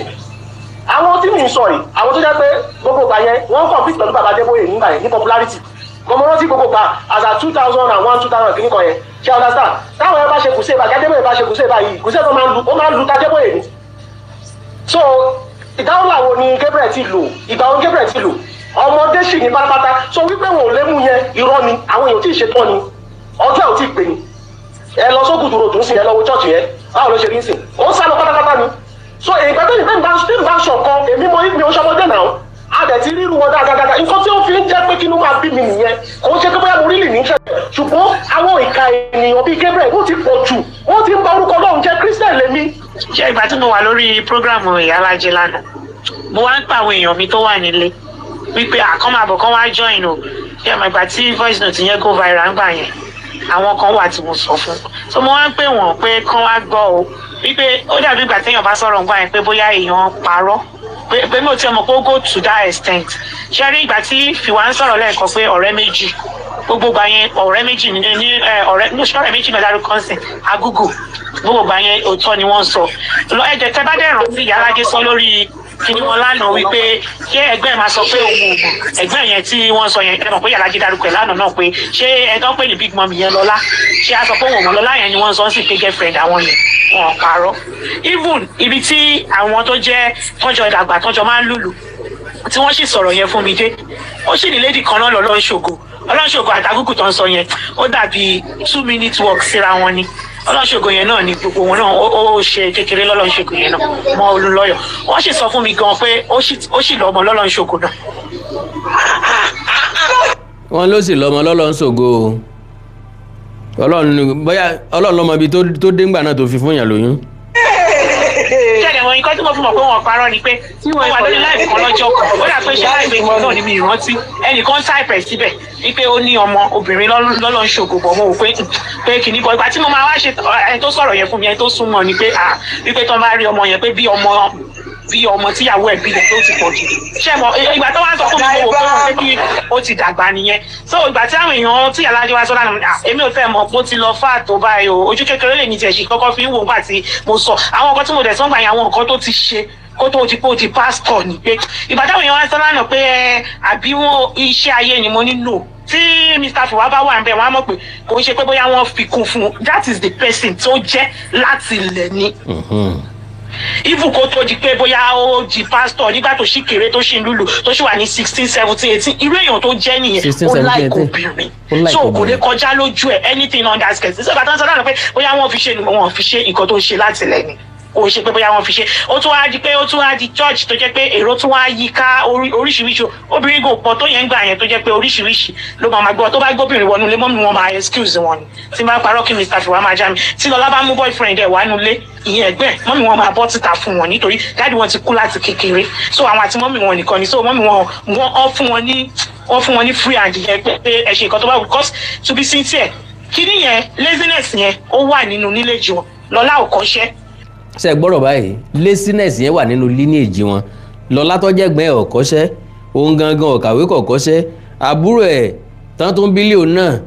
àwọn tí mi ń sọ yìí àwọn tó jẹ́ pé gbogbo ìgbà yẹn wọ́n kàn bí pẹ̀lú bàbá Adébóyè nígbà yẹn ní popularity mo rántí gbogbo ìgbà as at 2001 2000 kìíní kan yẹn ṣe understand táwọn ẹ bá ṣe kùsẹ́ ìbàjẹ́ Adébóyè bá ṣe kùsẹ́ ìbàyìí kùsẹ́ tó máa ń lu Adébóyè ni so ìdáhùn làwọn ni Gabriel ti lò ìgbà wọn Gabriel ti lò ọmọdé sì ní pátápátá so wípé wọn ò lè mú yẹn irọ́ ni àwọn èèyàn tí ì ṣetán ni ọjọ́ ẹ̀ ò tí ì pè ní ẹ lọ sókùtù ròdù ń sìn ẹ lọ wo church yẹn báwo ló ṣe rí ń sìn ó ń sá lọ pátápátá ni so ìgbà tó yìnbọn bá ṣọ̀kan èmi mọ ìpín oṣọmọdé náà a dẹ̀ ti ríru wọn dáadáa nǹkan tí ó fi ń jẹ́ pé kí ló máa bí mi nìyẹn kò ń ṣe pé bóyá mo rí lì ní ìṣẹ̀lẹ̀ ṣùgbọ́n àwọn ìka ènìyàn bíi Gabriel wọ́n ti pọ̀ jù wọ́n ti ń ba orúkọ Ọlọ́run jẹ́ Christian lèmi. ṣé ìgbà tí mo wà lórí prógráàmù Ìyálájé lánàá mo wá ń pa àwọn èèyàn mi tó wà nílé wípé àkọ́màbọ̀ kan wá join o ṣé àmọ́ ìgbà tí voice note yẹn go viral ń gbà yẹn àwọn kan wà tí mo sọ fún so mo wá ń pè wọ́n pé kán wá gbọ́ o wípé ó dàbí ìgbà téèyàn bá sọ̀rọ̀ ń gbà yẹn pé bóyá èèyàn parọ́ pé mo ti mọ̀ pé ó go to that extent ṣe rí ìgbà tí Fìwà ń sọ̀rọ̀ lẹ́ẹ̀kan pé ọ̀rẹ́ méjì gbogbo gbà yẹn ọ̀rẹ́ méjì ní ọ̀rẹ́ méjì mẹ́ta kan sìn agúgù gbogbo gbà yẹn òótọ́ ni wọ́n sọ ẹ̀jẹ̀ tẹ́ bá dẹ̀ rántí Ìyálájé sọ lórí kíni wọn lánàá wípé ṣé ẹgbẹ́ máa sọ pé òun ògùn ẹgbẹ́ yẹn tí wọ́n sọ yẹn ẹ mọ̀ pé Ìyálájé darúkọ ẹ̀ lánàá náà pé ṣé ẹ̀dọ́ pé ní big mom yẹn lọ́lá ṣé a sọ pé òun lọ́lá yẹn ni wọ́n sọ sí pé girlfriend àwọn yẹn wọn parọ́ even ibi tí àwọn tó jẹ́ tọ́jọ́ ìdàgbà tọ́jọ́ máa ń lùlù tí wọ́n sì sọ̀rọ̀ yẹn fún mi dé ó sì ní lady kan náà lọ́lọ́ṣògo àtàgùkù tó ń sọ yẹn ó dàbí 2 minute walk síra wọn ni ọlọ́ṣogbo yẹn náà ni gbogbo wọn náà ó ṣe kékeré lọ́lọ́ṣogbo yẹn náà mọ́ Olúlọ́yọ̀ wọ́n sì sọ fún mi gan pé ó sì lọ́mọ lọ́lọ́ṣogbo náà. wọ́n ló sì lọ́mọ lọ́lọ́ṣogbo ọlọ́run bóyá ọlọ́run lọ́mọ ibi tó dé ńgbà náà tó fi fún yàn lóyún. ṣẹlẹ̀ wọn nǹkan tí mo fi mọ̀ pé wọ́n parọ́ ni pé wọ́n wà lórí láìpẹ́ kan lọ́jọ́ kan ó dà pé ṣé láìpẹ́ kan náà ni mi ìrántí ẹnìkan táìpẹ̀ síbẹ̀ wípé ó ní ọmọ obìnrin lọ́lọ́ ń ṣògo bọ̀ mo wò pé kìíní bọ̀ ìgbà tí mo máa wá ṣe ẹni tó sọ̀rọ̀ yẹn fún mi ẹni tó súnmọ́ ni pé wípé tó bá rí ọmọ yẹn pé bí ọmọ tíyàwó ẹ̀ bí ló ti pọ̀ jù ṣé mo ìgbà tó wá sọ fún mi mo wò pé kí ó ti dàgbà nìyẹn so ìgbà tí àwọn èèyàn tí Aláàjì wá sọ́dọ̀ èmi ò fẹ́ mọ̀ mo ti lọ fà tó báyìí o ojú kékeré lè ní tiẹ̀ ṣì kọ́kọ́ fi ń wò nígbà tí mo sọ àwọn nǹkan tí mo dẹ̀ sọ́ngbà yẹn àwọn nǹkan tó ti ṣe kó tó di pásítọ̀ ni pé ìgbà táwọn èèyàn wá sọ lánàá pé àbí wọn iṣẹ́ ayé ni mo nílò tí Mr. Fuwa bá wà ń bẹ̀ wọ́n á mọ̀ pé kò ń ṣe pé bóyá wọ́n fi kún fún un that is the person tó jẹ́ láti ilẹ̀ ni. Even kó tó di pé bóyá ó di pásítọ̀ nígbà tó ṣì kéré tó ṣì ń lùlù tó ṣì wà ní 16, 17, 18 irú èèyàn tó jẹ́ nìyẹn ó láìkó obìnrin so kò lè kọjá lójú ẹ̀ anything under skirt ṣé ìgbà tó ń sọ lánàá pé bóyá wọ́n fi ṣe ni wọ́n fi ṣe nǹkan tó ń ṣe láti ilẹ̀ ni ó ṣe pé bóyá wọ́n fi ṣe ó tún wá di church tó jẹ́ pé èrò tún wá yí ká oríṣiríṣi obìnrin kò pọ̀ tó yẹn ń gbà yẹn tó jẹ́ pé oríṣiríṣi ló máa gbọ́ tó bá gbóbìnrin wọnú ilé mọ́mí wọn máa excuse wọn ni tí máa parọ́ kí Mr. Fuwa máa já mi tí Lọlá bá mú boyfriend ẹ̀ wá nulẹ̀ ìyẹn ẹgbẹ́ mọ́mí wọn máa bọ́ síta fún wọn nítorí dáàdì wọn ti kú láti kékeré so àwọn àti mọ́mí wọn nìkan ni so mọ́mí wọn wọ́n fún wọn ní free hand yẹn pé ẹ ṣe nǹkan tó bá wù because to be sincere kíní yẹn laziness yẹn ó wà nínú nílé wọn Lọlá ò kọ́ṣẹ́ ṣe gbọ́rọ̀ báyìí laziness yẹn wà nínú lineage wọn Lọlá tó jẹ́gbẹ́ ọ̀kọ́ṣẹ́ òun gangan ọ̀kàwé kọ̀kọ́ṣẹ́ àbúrò ẹ̀ tán tó ń bílíọ̀nù náà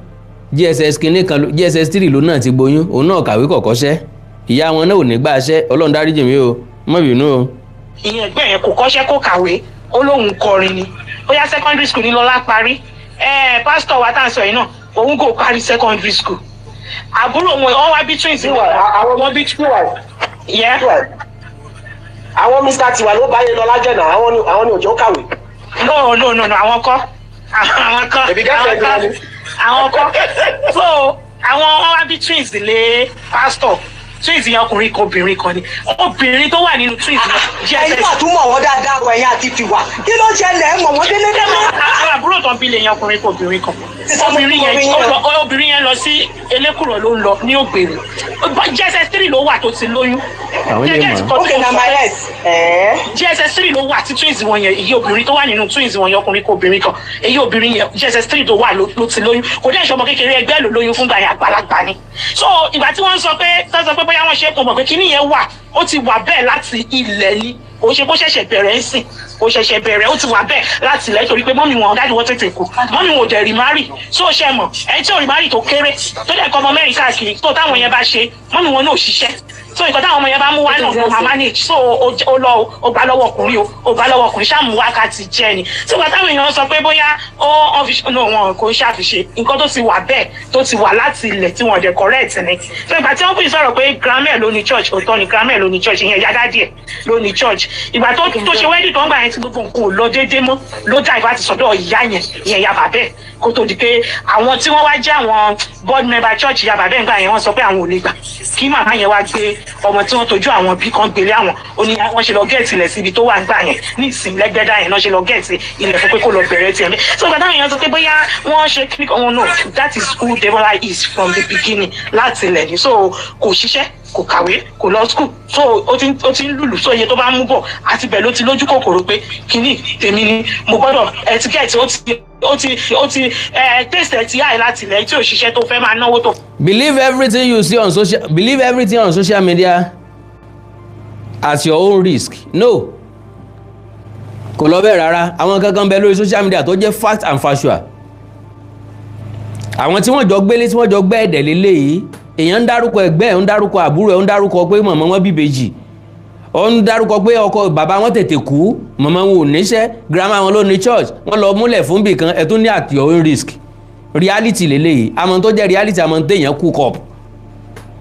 GSS kìíní kan GSS 3 ló náà ti gboyún òun náà ọ̀kàwé kọ̀kọ́ṣẹ́ ìyá wọn náà ò ní gbà ṣẹ́ Ọlọ́run dáríjì mí o má bínú o. ìyẹn ẹgbẹ́ yẹn kò kọ́ṣẹ́ kó kàwé ó lóun kọrin ni bóyá secondary school ní Lọlá parí pásítọ̀ wa tá à ń sọ yìí náà òun kò parí secondary school àbúrò wọn wá bí twins wọn bí àwọn Mr. Tiwa ló bá yẹn lọ lájẹ náà àwọn ni òjò kàwé. no àwọn kọ́ so àwọn wá bí twins lé pastor twins yẹn ọkùnrin kan obìnrin kan ni obìnrin tó wà nínú twins yẹn. ẹ̀yin náà tún mọ̀ wọ́n dáadáa wọ ẹ̀yìn àti Tiwa kí ló ṣẹlẹ̀ ẹ̀ mọ̀ wọ́n délé délé. àwọn àbúrò tó ń bí lè yan ọkùnrin kan obìnrin kan obìnrin yẹn lọ sí Elékùrọ̀ ló ń lọ ní Ògbèrè GSS 3 ló wà tó ti lóyún. okay na my yes. GSS 3 ló wà tí twins wọn yẹn èyí obìnrin tó wà nínú twins wọn yẹn ọkùnrin kan obìnrin kan èyí obìnrin yẹn GSS 3 tó wà ló ti lóyún kò dé ìṣọmọ kékeré ẹgbẹ́ ló lóyún fúngbà yẹn àgbàlagbà ni. so ìgbà tí wọ́n sọ pé bóyá wọ́n ṣe kò mọ̀ pé kíní yẹn wà ó ti wà bẹ́ẹ̀ láti ilẹ̀ ni kò ṣe bó ṣẹ̀ṣẹ̀ bẹ̀rẹ̀ ń sìn kò ṣẹ̀ṣẹ̀ bẹ̀rẹ̀ ó ti wà bẹ́ẹ̀ láti ilẹ̀ torí pé mọ́mì wọn dáàdì wọn tètè kú mọ́mì wọn ò dẹ̀ rí márì so ṣe mọ̀ ẹni tí ò rí márì tó kéré tó dẹ̀ kọ́ ọmọ mẹ́rin káàkiri tó táwọn yẹn bá ṣe mọ́mì wọn náà ò ṣiṣẹ́ so nǹkan táwọn ọmọ yẹn bá mú wá náà ló máa manage so ó gbà lọ́wọ́ ọkùnrin ó gbà lọ́wọ́ ọkùnrin ṣáà mú wákàtí jẹ́ ni so nǹkan táwọn èèyàn sọ pé bóyá wọn kò ń ṣàfiṣe nǹkan tó ti wà bẹ́ẹ̀ tó ti wà láti ilẹ̀ tí wọ́n dẹ̀ correct ni so ìgbà tí wọ́n fi sọ̀rọ̀ pé grandmère ló ní church òótọ́ ni grandmère ló ní church ìyẹn ìyá dádì ẹ̀ ló ní church ìgbà tó ṣe wedding tó ń gbà yẹn tí gbogbo nǹkan ò lọ déédéé mọ́ ló dá ìbá ti sọ̀dọ̀ ìyá yẹn ìyẹn ìyá bàbá ẹ̀ kó tó di pé àwọn tí wọ́n wá jẹ́ àwọn board member church ìyá bàbá ẹ̀ ń gbà yẹn wọ́n sọ pé àwọn ò lè gbà kí màmá yẹn wá gbé ọmọ tí wọ́n tọ́jú àwọn bí kan gbélé àwọn ó ní wọ́n ṣe lọ gẹ̀ẹ́tì ilẹ̀ síbi tó wà ń gbà yẹn ní ìsìn lẹ́gbẹ́dá yẹn náà ṣe lọ gẹ̀ẹ́tì ilẹ̀ fún pé kó lọ bẹ̀rẹ̀ tiẹ̀ mi so ìgbà táwọn èèyàn sọ pé bóyá wọ́n ṣe kíní kan wọn no that is who Demola is from the beginning láti ilẹ̀ ni so kò ṣiṣẹ́ kò kàwé kò lọ school so ó ti ń lùlù so iye tó bá mú bọ̀ àti bẹ́ẹ̀ ló ti lójú kòkòrò pé kíní tèmi ni mo gbọ́dọ̀ ẹtíkẹ́ẹ̀tì ó ti tẹ̀sẹ̀ tí àì láti ilẹ̀ tí òṣìṣẹ́ tó fẹ́ máa náwó tó. Believe everything on social media at your own risk. No, kò lọ bẹ́ẹ̀ rárá. Àwọn kankan bẹ lórí social media tó jẹ́ fact and factual. Àwọn tí wọ́n jọ gbélé tí wọ́n jọ gbẹ́ ẹ̀dẹ̀ lélẹ́yìí èèyàn ń dárúkọ ẹgbẹ́ ẹ̀ ń dárúkọ àbúrò ẹ̀ ń dárúkọ pé màmá wọn bíbejì ó ń dárúkọ pé ọkọ bàbá wọn tètè kú màmá wọn ò níṣẹ́ grandma wọn ló ní church wọ́n lọ múlẹ̀ fún bìkan ẹ̀ tún ní at your own risk. Reality lélẹ́yìí àmọ́ tó jẹ́ reality àmọ́ téèyàn cook up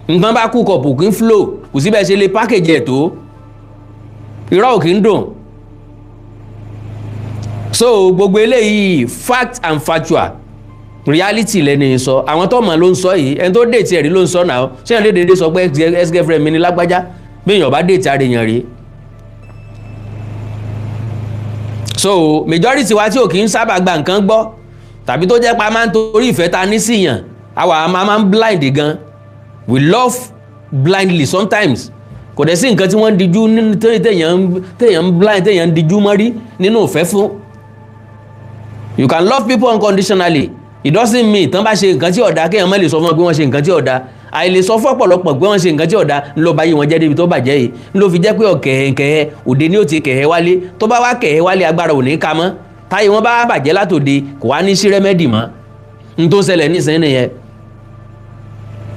nǹkan bá cook up kì í flow kò sí bẹ́ẹ̀ ṣe lè package ẹ̀ tó irọ́ ò kì í dùn. So gbogbo eléyìí fact and factual reality lẹ́ni sọ àwọn tó mọ̀ ló ń sọ yìí ẹni tó déètì ẹ̀rí ló ń sọ náà ṣé ẹ̀rí dédé sọ pé ex-girlfriend mi ni lágbájá bí èèyàn bá déètì ara èèyàn rí. So majority wa tí ò kì í sábà gba nǹkan gbọ́ tàbí tó jẹ́ pa máa ń torí ìfẹ́ ta ní síyàn àwa máa ń blind gan we love blindly sometimes kò dẹ̀ sí nǹkan tí wọ́n ń dijú téèyàn ń blind téèyàn ń dijú mọ́rí nínú ìfẹ́ fún. You can love people unconditionally it doesn't mean tán bá ṣe nǹkan tí ọ̀dà kéèyàn má lè sọ fún wọn pé wọ́n ṣe nǹkan tí ọ̀dà àìlè sọ fún ọ̀pọ̀lọpọ̀ pé wọ́n ṣe nǹkan tí ọ̀dà ló bá yí wọn jẹ́ débi tó bàjẹ́ yìí ló fi jẹ́ pé ọ̀kẹ̀hẹ̀kẹ̀hẹ̀ òde ni ó ti kẹ̀hẹ̀ wálé tó bá wá kẹ̀hẹ̀ wálé agbára ò ní ka mọ́ táyé wọn bá bàjẹ́ látòde kò wá ní sí rẹ́mẹ́dì mọ́ n tó ṣẹlẹ̀ nísìnyí nìyẹn.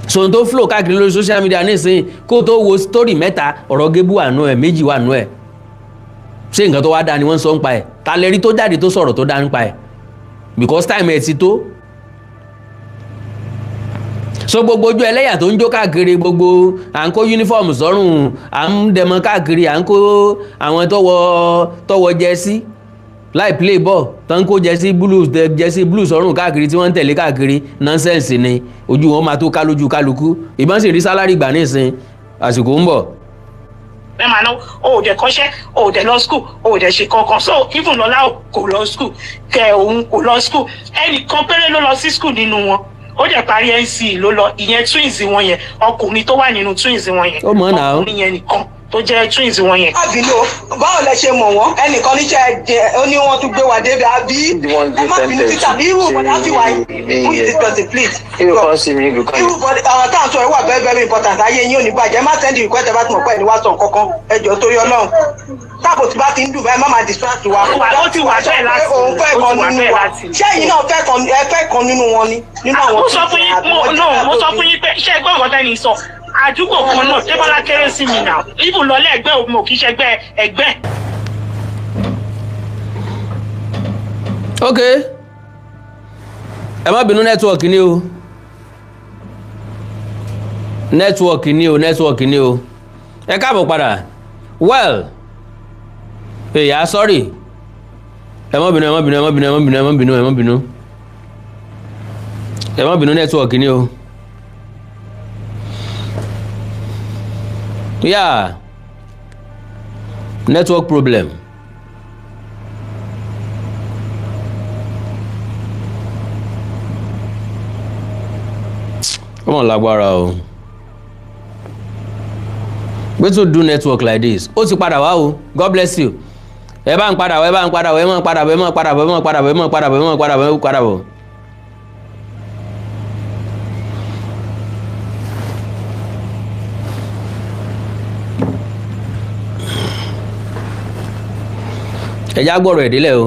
So n tó flow káàkiri lórí social media nísìnyí kó tó wo story mẹ́ta ọ̀rọ̀ gébú wà nù ẹ̀ méjì wà nù ẹ̀ ṣé nǹkan tó wá dáa ni wọ́n sọ ń pa ẹ̀ ta lẹ́rí tó jáde tó sọ̀rọ̀ tó dá ń pa ẹ̀ because time ẹ̀ ti tó. So gbogbo ojú ẹlẹ́yà tó ń jó káàkiri gbogbo à ń kó uniform sọ́rùn à ń dẹmọ káàkiri à ń kó àwọn tọwọ́ jẹ́sí láì play ball tó ń kó jẹ́sí blue sọ́rùn káàkiri tí wọ́n ń tẹ̀lé káàkiri nonsense ni ojú wọn máa tó ká lójú kálukú ìbọn sì rí sálárì gbà nísìn àsìkò ń bọ̀. ẹ máa ná o ò dẹ̀ kọ́ṣẹ́ o ò dẹ̀ lọ school o ò dẹ̀ ṣe kankan so even lọ́lá kò lọ school kẹ òun kò lọ school ẹnìkan péré ló lọ sí school nínú wọn ó dẹ̀ parí NCE ló lọ ìyẹn twins wọn yẹn ọkùnrin tó wà nínú twins wọn yẹn ó mọ̀ náà ọkùnrin yẹn nìkan tó jẹ́ twins wọn yẹn. àbínú báwo lẹ ṣe mọ̀ wọ́n ẹnìkan níṣẹ́ jẹ ó ní wọ́n tún gbé wa débi àbí ẹ má bínú títà bí irú bọ̀dá ti wà yìí who is this person please. irú kan sí mi nìkan. irú bọ̀dá àwọn táwọn sọ ẹ wà very very important ayé yín ò ní bàjẹ́ má send request ẹ bá ti mọ̀ pé ẹni wá sọ nǹkankan ẹ jọ̀ọ́ torí Ọlọ́run táàbò tí bá ti ń dùn báyìí má máa distract wa. ó ti wà bẹ́ẹ̀ láti òun fẹ́ kan nínú wa ṣé ẹ̀yin náà fẹ́ kan nínú wọn ni nínú àwọn mo sọ fún yín mo sọ fún yín pé iṣẹ́ ẹgbẹ́ ọ̀gọ́ta ni sọ àdúgbò kan náà Débọ́lá kéré sí mi náà ibùn lọlé ẹgbẹ́ òun ò kì í ṣẹgbẹ́ ẹgbẹ́. ok ẹ má bínú nẹ́tíwọ̀kì ni o nẹ́tíwọ̀kì ni o ẹ káàbọ̀ padà well èyà sorry ẹ má bínú nẹ́tíwọ̀kì ni o. Yeah, network problem. Come on, lágbára o. We to do network like this. Ó ti padà wá o. God bless you. Ẹ bá ń padà bọ̀. ẹ̀yà gbọ́rọ̀ ẹ̀dílẹ̀ o.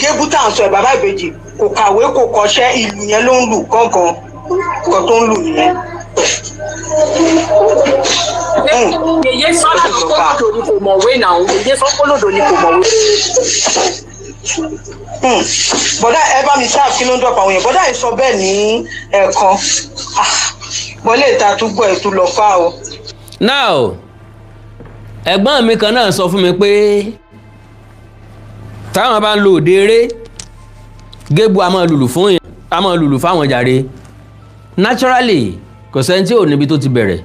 gébú tá à ń sọ ẹ̀ bàbá ìbejì kò kàwé kò kọ́ṣẹ́ ìlú yẹn ló ń lù gángan nǹkan tó ń lù nìyẹn. yèyé sọ́nà kólódò ni kò mọ̀wé náà yèyé sọ́nà kólódò ni kò mọ̀wé. bọ́dá ẹ bá mi sáà kí ló ń dọ̀pọ̀ àwọn yẹn bọ́dá yìí sọ bẹ́ẹ̀ ní ẹ̀ẹ̀kan bọ́lé ìta túbọ̀ ètò lọ fà o. now ẹ̀gbọ́n mi kan náà sọ fún mi pé táwọn bá ń lo òde eré Gébù a máa lùlù fáwọn jàre naturally kò sẹ́ni tí ò níbi tó ti bẹ̀rẹ̀